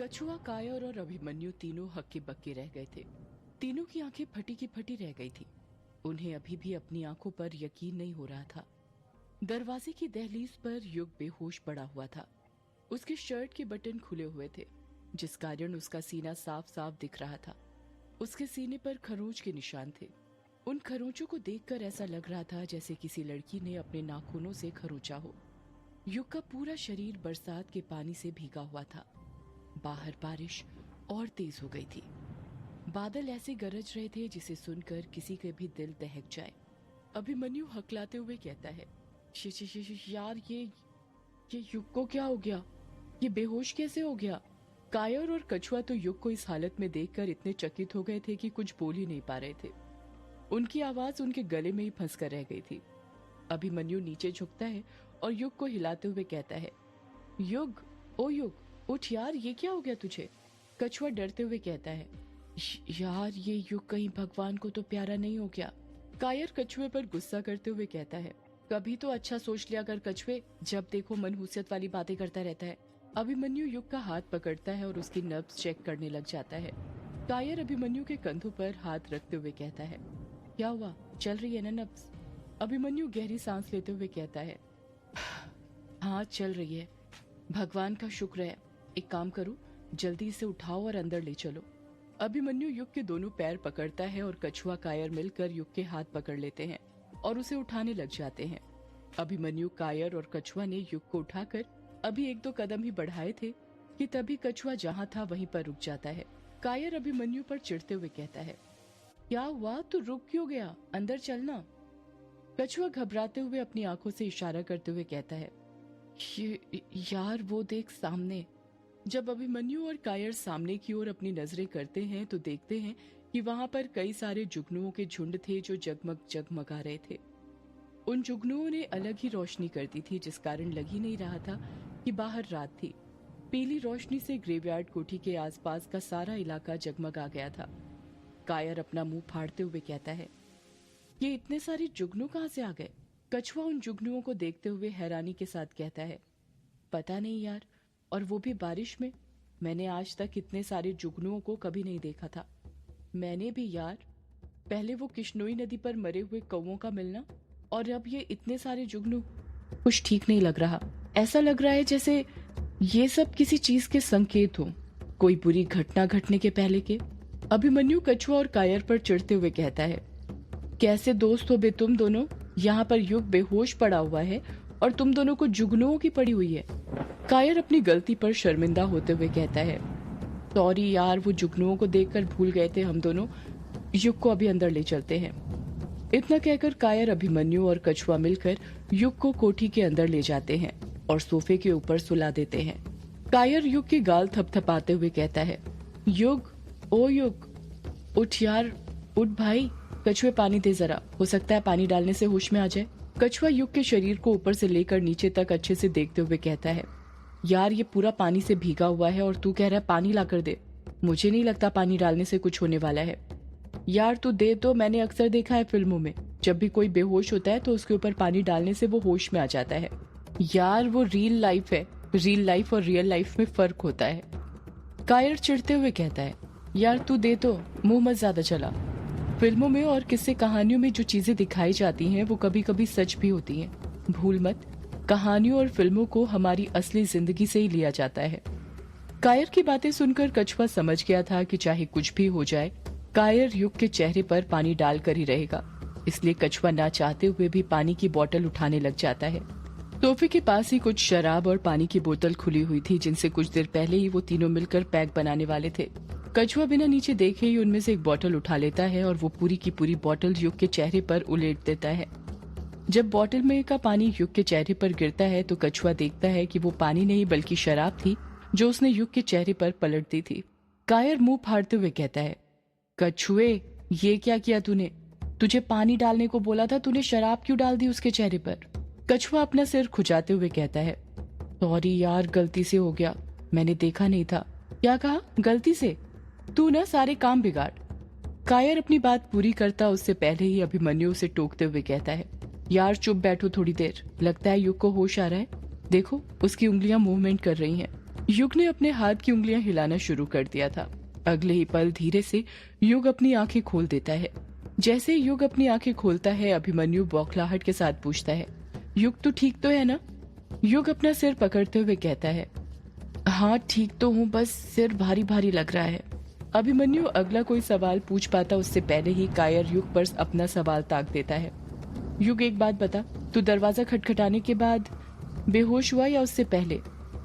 कछुआ, कायर और अभिमन्यु तीनों हक्के बक्के रह गए थे। तीनों की आंखें फटी की फटी रह गई थी। उन्हें अभी भी अपनी आंखों पर यकीन नहीं हो रहा था। दरवाजे की दहलीज पर युग बेहोश पड़ा हुआ था। उसके शर्ट के बटन खुले हुए थे, जिस कारण उसका सीना साफ साफ दिख रहा था। उसके सीने पर खरोंच के निशान थे। उन खरोंचों को देखकर ऐसा लग रहा था जैसे किसी लड़की ने अपने नाखूनों से खरोंचा हो। युग का पूरा शरीर बरसात के पानी से भीगा हुआ था। बाहर बारिश और तेज हो गई थी। बादल ऐसे गरज रहे थे जिसे सुनकर किसी के भी दिल दहक जाए। अभिमन्यु हकलाते हुए कहता है, यार ये युग को क्या हो गया? ये बेहोश कैसे हो गया? कायर और कछुआ तो युग को इस हालत में देखकर इतने चकित हो गए थे कि कुछ बोल ही नहीं पा रहे थे। उनकी आवाज उनके गले में ही फंस कर रह गई थी। अभिमन्यु नीचे झुकता है और युग को हिलाते हुए कहता है, युग, ओ युग, उठ यार, ये क्या हो गया तुझे? कछुआ डरते हुए कहता है, यार ये युग कहीं भगवान को तो प्यारा नहीं हो गया? कायर कछुए पर गुस्सा करते हुए कहता है, कभी तो अच्छा सोच लिया कर कछुए, जब देखो मनहूसियत वाली बातें करता रहता है। अभिमन्यु युग का हाथ पकड़ता है और उसकी नब्ज चेक करने लग जाता है। कायर अभिमन्यु के कंधों पर हाथ रखते हुए कहता है, क्या हुआ, चल रही है ना नब्ज? अभिमन्यु गहरी सांस लेते हुए कहता है, हाँ चल रही है, भगवान का शुक्र है। एक काम करो, जल्दी इसे उठाओ और अंदर ले चलो। अभिमन्यु युग के दोनों पैर पकड़ता है और कछुआ कायर मिलकर युग के हाथ पकड़ लेते हैं और उसे उठाने लग जाते हैं। अभिमन्यु, कायर और कछुआ ने युग को उठाकर अभी एक दो कदम ही बढ़ाए थे कि तभी कछुआ जहाँ था वहीं पर रुक जाता है। कायर अभिमन्यु पर चिढ़ते हुए कहता है, क्या हुआ, तू रुक क्यों गया? अंदर चलना। कछुआ घबराते हुए अपनी आंखों से इशारा करते हुए कहता है, यार वो देख सामने। जब अभिमन्यु और कायर सामने की ओर अपनी नजरें करते हैं तो देखते हैं कि वहां पर कई सारे जुगनुओं के झुंड थे जो जगमग जगमगा रहे थे। उन जुगनुओं ने अलग ही रोशनी करती थी, जिस कारण लग ही नहीं रहा था कि बाहर रात थी। पीली रोशनी से ग्रेवयार्ड कोठी के आसपास का सारा इलाका जगमगा गया था। कायर अपना मुंह फाड़ते हुए कहता है, ये इतने सारे जुगनू कहाँ से आ गए? कछुआ उन जुगनुओं को देखते हुए हैरानी के साथ कहता है, पता नहीं यार, और वो भी बारिश में। मैंने आज तक इतने सारे जुगनुओं को कभी नहीं देखा था। मैंने भी यार, पहले वो किश्नोई नदी पर मरे हुए कौवों का मिलना, और अब ये इतने सारे जुगनू। कुछ ठीक नहीं लग रहा। ऐसा लग रहा है जैसे ये सब किसी चीज के संकेत हो, कोई बुरी घटना घटने के पहले के। अभिमन्यु कछुआ और कायर पर चिढ़ते हुए कहता है, कैसे दोस्त हो बे तुम दोनों? यहाँ पर युग बेहोश पड़ा हुआ है और तुम दोनों को जुगनुओं की पड़ी हुई है। कायर अपनी गलती पर शर्मिंदा होते हुए कहता है, सॉरी यार, वो जुगनुओं को देखकर भूल गए थे हम दोनों। युग को अभी अंदर ले चलते हैं। इतना कहकर कायर, अभिमन्यु और कछुआ मिलकर युग को कोठी के अंदर ले जाते हैं और सोफे के ऊपर सुला देते हैं। कायर युग के गाल थपथपाते हुए कहता है, युग, ओ युग, उठ यार, उठ भाई। कछुए, पानी दे जरा, हो सकता है पानी डालने से होश में आ जाए। कछुआ युग के शरीर को ऊपर से लेकर नीचे तक अच्छे से देखते हुए कहता है, यार ये पूरा पानी से भीगा हुआ है और तू कह रहा है पानी ला कर दे। मुझे नहीं लगता पानी डालने से कुछ होने वाला है। यार तू दे तो, मैंने अक्सर देखा है फिल्मों में, जब भी कोई बेहोश होता है तो उसके ऊपर पानी डालने से वो होश में आ जाता है। यार वो रियल लाइफ है, रियल लाइफ और रियल लाइफ में फर्क होता है। कायर चिढ़ते हुए कहता है, यार तू दे तो, मुंह मत ज्यादा चला। फिल्मों में और किस्से कहानियों में जो चीजें दिखाई जाती हैं वो कभी कभी सच भी होती हैं। भूल मत, कहानियों और फिल्मों को हमारी असली जिंदगी से ही लिया जाता है। कायर की बातें सुनकर कछुआ समझ गया था कि चाहे कुछ भी हो जाए, कायर युग के चेहरे पर पानी डालकर ही रहेगा। इसलिए कछुआ ना चाहते हुए भी पानी की बोतल उठाने लग जाता है। सोफे के पास ही कुछ शराब और पानी की बोतल खुली हुई थी, जिनसे कुछ देर पहले ही वो तीनों मिलकर पैक बनाने वाले थे। कछुआ बिना नीचे देखे ही उनमें से एक बोतल उठा लेता है और वो पूरी की पूरी बोतल युग के चेहरे पर उलेट देता है। जब बोतल में का पानी युग के चेहरे पर गिरता है तो कछुआ देखता है कि वो पानी नहीं बल्कि शराब थी जो उसने युग के चेहरे पर पलट दी थी। कायर मुंह फाड़ते हुए कहता है, कछुए, ये क्या किया तूने? तुझे पानी डालने को बोला था, तूने शराब क्यों डाल दी उसके चेहरे पर? कछुआ अपना सिर खुजाते हुए कहता है, सॉरी यार, गलती से हो गया, मैंने देखा नहीं था। क्या कहा, गलती से? तू ना सारे काम बिगाड़। कायर अपनी बात पूरी करता उससे पहले ही अभिमन्यु उसे टोकते हुए कहता है, यार चुप बैठो थोड़ी देर, लगता है युग को होश आ रहा है। देखो उसकी उंगलियां मूवमेंट कर रही हैं। युग ने अपने हाथ की उंगलियां हिलाना शुरू कर दिया था। अगले ही पल धीरे से युग अपनी आंखें खोल देता है। जैसे ही युग अपनी आंखें खोलता है, अभिमन्यु बौखलाहट के साथ पूछता है, युग तू ठीक तो है ना? युग अपना सिर पकड़ते हुए कहता है, हाँ ठीक तो हूँ, बस सिर भारी भारी लग रहा है। अभिमन्यु अगला कोई सवाल पूछ पाता उससे पहले ही कायर युग पर अपना सवाल ताक देता है। युग एक बात बता, तू दरवाजा खटखटाने के बाद बेहोश हुआ या उससे पहले?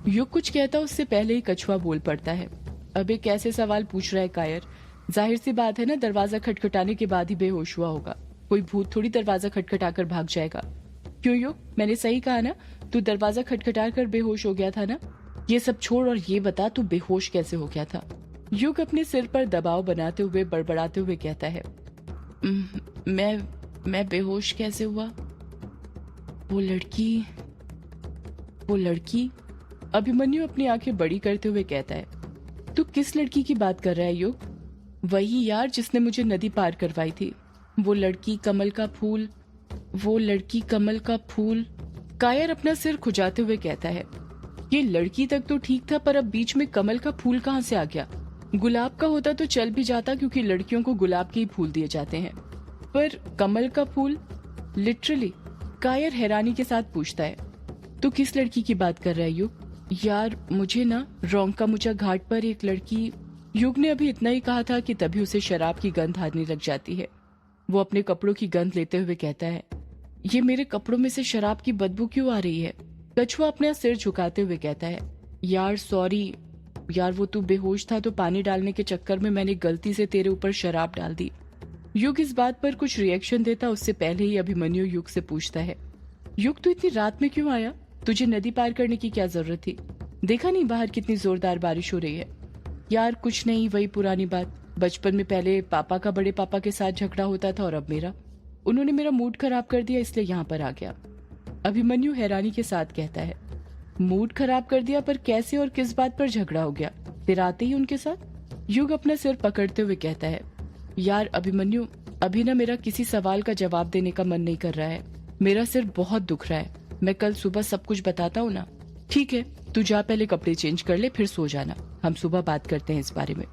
युग कुछ कहता उससे पहले ही कछुआ बोल पड़ता है, अबे कैसे सवाल पूछ रहा है कायर? जाहिर सी बात है ना, दरवाजा खटखटाने के बाद ही बेहोश हुआ होगा। कोई भूत थोड़ी दरवाजा खटखटाकर भाग जाएगा। क्यों युग, मैंने सही कहा ना? तू दरवाजा खटखटा कर बेहोश हो गया था ना? ये सब छोड़ और ये बता, तू बेहोश कैसे हो गया था? युग अपने सिर पर दबाव बनाते हुए बड़बड़ाते हुए कहता है, मैं बेहोश कैसे हुआ? वो लड़की। अभिमन्यु अपनी आंखें बड़ी करते हुए कहता है, तू किस लड़की की बात कर रहा है युग? वही यार जिसने मुझे नदी पार करवाई थी। वो लड़की कमल का फूल। कायर अपना सिर खुजाते हुए कहता है, ये लड़की तक तो ठीक था, पर अब बीच में कमल का फूल कहाँ से आ गया? गुलाब का होता तो चल भी जाता, क्योंकि लड़कियों को गुलाब के ही फूल दिए जाते हैं, पर कमल का फूल लिटरली? कायर हैरानी के साथ पूछता है, तू किस लड़की की बात कर रहा है युग? यार मुझे ना रोंका मुचा घाट पर एक लड़की। युग ने अभी इतना ही कहा था कि तभी उसे शराब की गंध आने लग जाती है। वो अपने कपड़ों की गंध लेते हुए कहता है, ये मेरे कपड़ों में से शराब की बदबू क्यों आ रही है? कछुआ अपना सिर झुकाते हुए कहता है, यार सॉरी यार, वो तू बेहोश था तो पानी डालने के चक्कर में मैंने गलती से तेरे ऊपर शराब डाल दी। युग इस बात पर कुछ रिएक्शन देता उससे पहले ही अभिमन्यु युग से पूछता है, युग तू इतनी रात में क्यों आया? तुझे नदी पार करने की क्या जरूरत थी? देखा नहीं बाहर कितनी जोरदार बारिश हो रही है? यार कुछ नहीं, वही पुरानी बात। बचपन में पहले पापा का बड़े पापा के साथ झगड़ा होता था और अब मेरा। उन्होंने मेरा मूड खराब कर दिया, इसलिए यहाँ पर आ गया। अभिमन्यु हैरानी के साथ कहता है, मूड खराब कर दिया? पर कैसे और किस बात पर झगड़ा हो गया तेरा आते ही उनके साथ? युग अपना सिर पकड़ते हुए कहता है, यार अभिमन्यु, अभी ना मेरा किसी सवाल का जवाब देने का मन नहीं कर रहा है। मेरा सिर बहुत दुख रहा है। मैं कल सुबह सब कुछ बताता हूँ ना? ठीक है, तू जा पहले कपड़े चेंज कर ले, फिर सो जाना। हम सुबह बात करते हैं इस बारे में।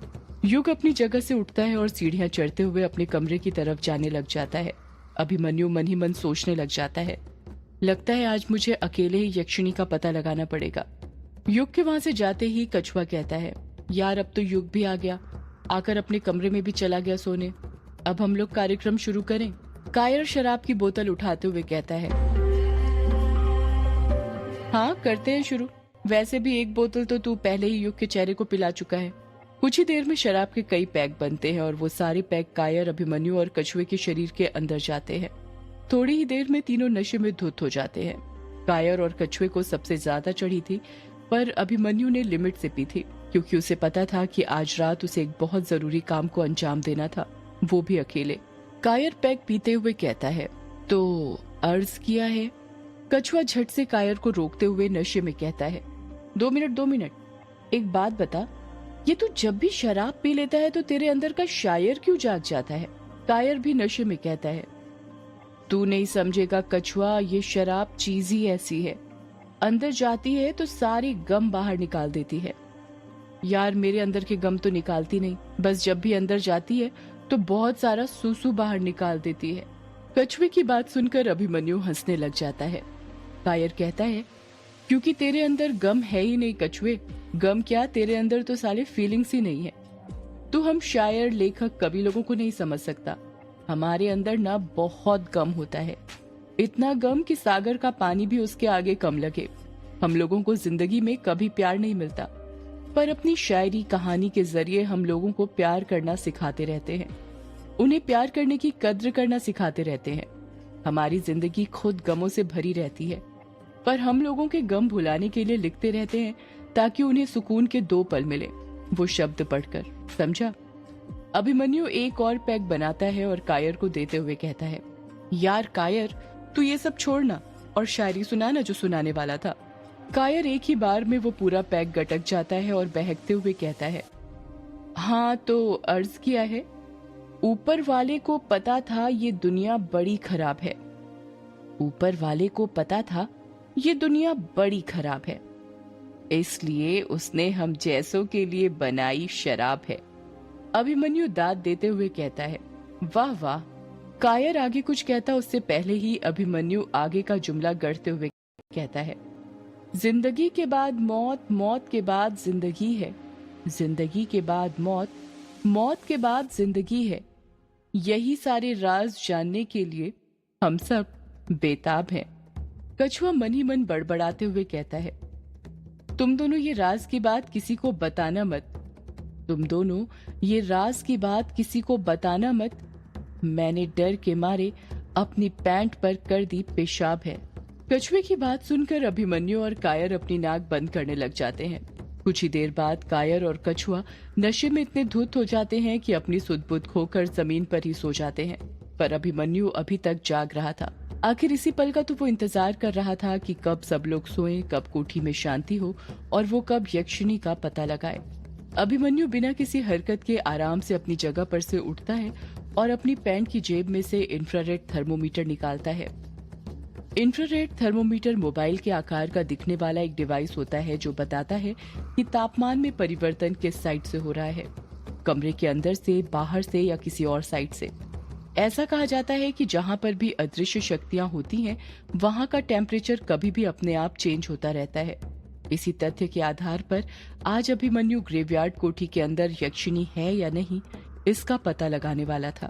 युग अपनी जगह से उठता है और सीढ़ियां चढ़ते हुए अपने कमरे की तरफ जाने लग जाता है। अभिमन्यु मन ही मन सोचने लग जाता है, लगता है आज मुझे अकेले ही यक्षिणी का पता लगाना पड़ेगा। युग के वहां से जाते ही कछुआ कहता है, यार अब तो युग भी आ गया, आकर अपने कमरे में भी चला गया सोने। अब हम लोग कार्यक्रम शुरू करें? कायर शराब की बोतल उठाते हुए कहता है, हाँ करते हैं शुरू। वैसे भी एक बोतल तो तू पहले ही युग के चेहरे को पिला चुका है। कुछ ही देर में शराब के कई पैक बनते हैं और वो सारे पैक कायर, अभिमन्यु और कछुए के शरीर के अंदर जाते हैं। थोड़ी ही देर में तीनों नशे में धुत हो जाते हैं। कायर और कछुए को सबसे ज्यादा चढ़ी थी, पर अभिमन्यु ने लिमिट से पी थी, क्योंकि उसे पता था कि आज रात उसे एक बहुत जरूरी काम को अंजाम देना था, वो भी अकेले। कायर पैक पीते हुए कहता है, तो अर्ज किया है? कछुआ झट से कायर को रोकते हुए नशे में कहता है, 2 मिनट, एक बात बता, ये तू जब भी शराब पी लेता है तो तेरे अंदर का शायर क्यों जाग जाता है? कायर भी नशे में कहता है, तू नहीं समझेगा कछुआ, ये शराब चीज ही ऐसी है, अंदर जाती है तो सारी गम बाहर निकाल देती है। यार मेरे अंदर के गम तो निकालती नहीं, बस जब भी अंदर जाती है तो बहुत सारा सूसू बाहर निकाल देती है। कछुए की बात सुनकर अभिमन्यु हंसने लग जाता है। कायर कहता है, क्योंकि तेरे अंदर गम है ही नहीं कछुए। गम क्या, तेरे अंदर तो साले फीलिंग्स ही नहीं है। तू हम शायर, लेखक, कवि लोगों को नहीं समझ सकता। हमारे अंदर ना बहुत गम होता है, इतना गम कि सागर का पानी भी उसके आगे कम लगे। हम लोगों को जिंदगी में कभी प्यार नहीं मिलता, पर अपनी शायरी, कहानी के जरिए हम लोगों को प्यार करना सिखाते रहते हैं, उन्हें प्यार करने की कद्र करना सिखाते रहते हैं। हमारी जिंदगी खुद गमों से भरी रहती है, पर हम लोगों के गम भुलाने के लिए लिखते रहते हैं, ताकि उन्हें सुकून के 2 पल मिले, वो शब्द पढ़कर। समझा? अभिमन्यु एक और पैक बनाता है और कायर को देते हुए कहता है, यार कायर, तू ये सब छोड़ना और शायरी सुनाना जो सुनाने वाला था। कायर एक ही बार में वो पूरा पैक गटक जाता है और बहकते हुए कहता है, हाँ तो अर्ज किया है, ऊपर वाले को पता था ये दुनिया बड़ी खराब है। ऊपर वाले को पता था ये दुनिया बड़ी खराब है। इसलिए उसने हम जैसों के लिए बनाई शराब है। अभिमन्यु दाद देते हुए कहता है। वाह वाह। कायर आगे कुछ कहता उससे पहले ही अभिमन्यु आगे का जुमला गढ़ते हुए कहता है, जिंदगी के बाद मौत, मौत के बाद जिंदगी है, जिंदगी के बाद मौत, मौत के बाद जिंदगी है। यही सारे राज जानने के लिए हम सब बेताब हैं। कछुआ मन ही मन बड़बड़ाते हुए कहता है, तुम दोनों ये राज की बात किसी को बताना मत, तुम दोनों ये राज की बात किसी को बताना मत। मैंने डर के मारे अपनी पैंट पर कर दी पेशाब है। कछुए की बात सुनकर अभिमन्यु और कायर अपनी नाक बंद करने लग जाते हैं। कुछ ही देर बाद कायर और कछुआ नशे में इतने धुत हो जाते हैं कि अपनी सुध-बुध खोकर जमीन पर ही सो जाते हैं। पर अभिमन्यु अभी तक जाग रहा था। आखिर इसी पल का तो वो इंतजार कर रहा था कि कब सब लोग सोएं, कब कोठी में शांति हो और वो कब यक्षिणी का पता लगाए। अभिमन्यु बिना किसी हरकत के आराम से अपनी जगह पर से उठता है और अपनी पैंट की जेब में से इंफ्रारेड थर्मोमीटर निकालता है। इंफ्रारेड थर्मोमीटर मोबाइल के आकार का दिखने वाला एक डिवाइस होता है जो बताता है कि तापमान में परिवर्तन किस साइड से हो रहा है, कमरे के अंदर से, बाहर से या किसी और साइड से। ऐसा कहा जाता है कि जहां पर भी अदृश्य शक्तियां होती हैं, वहां का टेम्परेचर कभी भी अपने आप चेंज होता रहता है। इसी तथ्य के आधार पर आज अभिमन्यु ग्रेवयार्ड कोठी के अंदर यक्षिणी है या नहीं, इसका पता लगाने वाला था।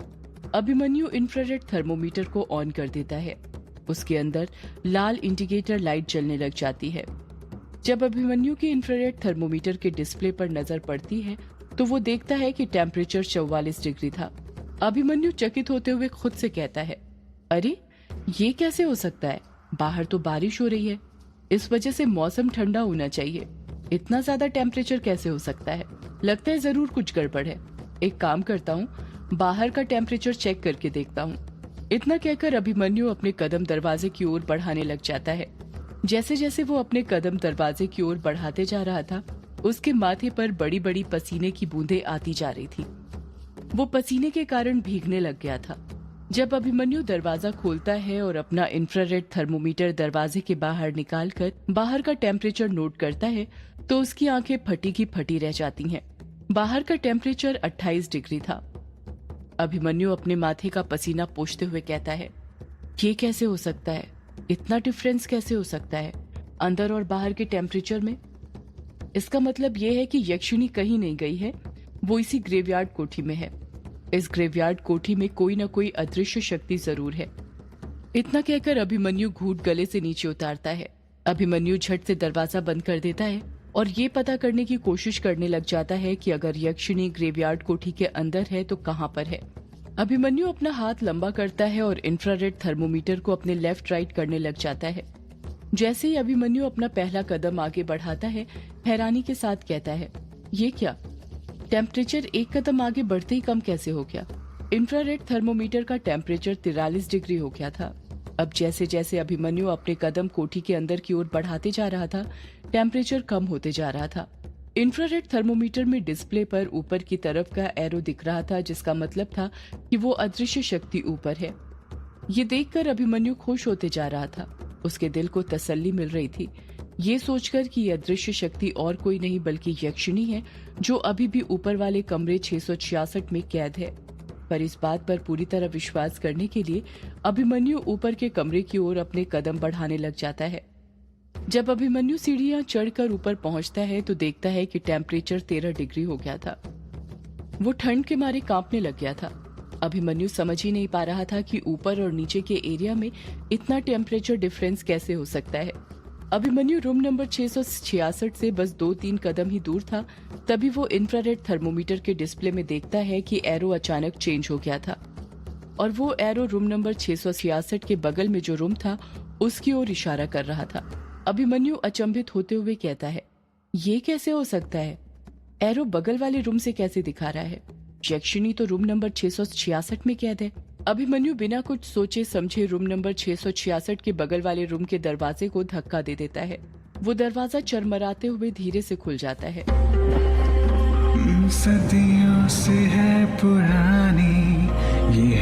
अभिमन्यु इंफ्रारेड थर्मोमीटर को ऑन कर देता है। उसके अंदर लाल इंडिकेटर लाइट जलने लग जाती है। जब अभिमन्यु की इंफ्रारेड थर्मोमीटर के डिस्प्ले पर नजर पड़ती है तो वो देखता है कि टेम्परेचर 44 डिग्री था। अभिमन्यु चकित होते हुए खुद से कहता है, अरे ये कैसे हो सकता है? बाहर तो बारिश हो रही है, इस वजह से मौसम ठंडा होना चाहिए। इतना ज्यादा टेम्परेचर कैसे हो सकता है? लगता है जरूर कुछ गड़बड़ है। एक काम करता हूँ, बाहर का टेम्परेचर चेक करके देखता हूँ। इतना कहकर अभिमन्यु अपने कदम दरवाजे की ओर बढ़ाने लग जाता है। जैसे जैसे वो अपने कदम दरवाजे की ओर बढ़ाते जा रहा था, उसके माथे पर बड़ी बड़ी पसीने की बूंदें आती जा रही थी। वो पसीने के कारण भीगने लग गया था। जब अभिमन्यु दरवाजा खोलता है और अपना इंफ्रारेड थर्मोमीटर दरवाजे के बाहर निकालकर बाहर का टेम्परेचर नोट करता है तो उसकी आंखें फटी की फटी रह जाती हैं। बाहर का टेम्परेचर 28 डिग्री था। अभिमन्यु अपने माथे का पसीना पोंछते हुए कहता है, ये कैसे हो सकता है? इतना डिफरेंस कैसे हो सकता है अंदर और बाहर के टेम्परेचर में? इसका मतलब ये है कि यक्षिणी कहीं नहीं गई है, वो इसी ग्रेवयार्ड कोठी में है। इस ग्रेवयार्ड कोठी में कोई न कोई अदृश्य शक्ति जरूर है। इतना कहकर अभिमन्यु घूंट गले से नीचे उतारता है। अभिमन्यु झट से दरवाजा बंद कर देता है और ये पता करने की कोशिश करने लग जाता है कि अगर यक्षिणी ग्रेवयार्ड कोठी के अंदर है तो कहाँ पर है। अभिमन्यु अपना हाथ लंबा करता है और इंफ्रारेड थर्मोमीटर को अपने लेफ्ट राइट करने लग जाता है। जैसे ही अभिमन्यु अपना पहला कदम आगे बढ़ाता है, हैरानी के साथ कहता है, ये क्या? टेम्परेचर एक कदम आगे बढ़ते ही कम कैसे हो गया? इंफ्रारेड थर्मोमीटर का टेम्परेचर 43 डिग्री हो गया था। अब जैसे जैसे अभिमन्यु अपने कदम कोठी के अंदर की ओर बढ़ाते जा रहा था, टेम्परेचर कम होते जा रहा था। इंफ्रारेड थर्मोमीटर में डिस्प्ले पर ऊपर की तरफ का एरो दिख रहा था, जिसका मतलब था कि वो अदृश्य शक्ति ऊपर है। ये देखकर अभिमन्यु खुश होते जा रहा था। उसके दिल को तसल्ली मिल रही थी, ये सोचकर कि यह अदृश्य शक्ति और कोई नहीं बल्कि यक्षिणी है, जो अभी भी ऊपर वाले कमरे 666 में कैद है। पर इस बात पर पूरी तरह विश्वास करने के लिए अभिमन्यु ऊपर के कमरे की ओर अपने कदम बढ़ाने लग जाता है। जब अभिमन्यु सीढ़ियां चढ़कर ऊपर पहुंचता है तो देखता है कि टेम्परेचर 13 डिग्री हो गया था। वो ठंड के मारे कांपने लग गया था। अभिमन्यु समझ ही नहीं पा रहा था कि ऊपर और नीचे के एरिया में इतना टेम्परेचर डिफरेंस कैसे हो सकता है। अभिमन्यु रूम नंबर 666 से बस 2-3 कदम ही दूर था, तभी वो इंफ्रारेड थर्मोमीटर के डिस्प्ले में देखता है कि एरो अचानक चेंज हो गया था और वो एरो रूम नंबर 666 के बगल में जो रूम था उसकी ओर इशारा कर रहा था। अभिमन्यु अचंभित होते हुए कहता है, ये कैसे हो सकता है? एरो बगल वाले रूम से कैसे दिखा रहा है? यक्षिणी तो रूम नंबर 666 में कैद है। अभिमन्यु बिना कुछ सोचे समझे रूम नंबर 666 के बगल वाले रूम के दरवाजे को धक्का दे देता है। वो दरवाजा चरमराते हुए धीरे से खुल जाता है। सदियों से है पुरानी ये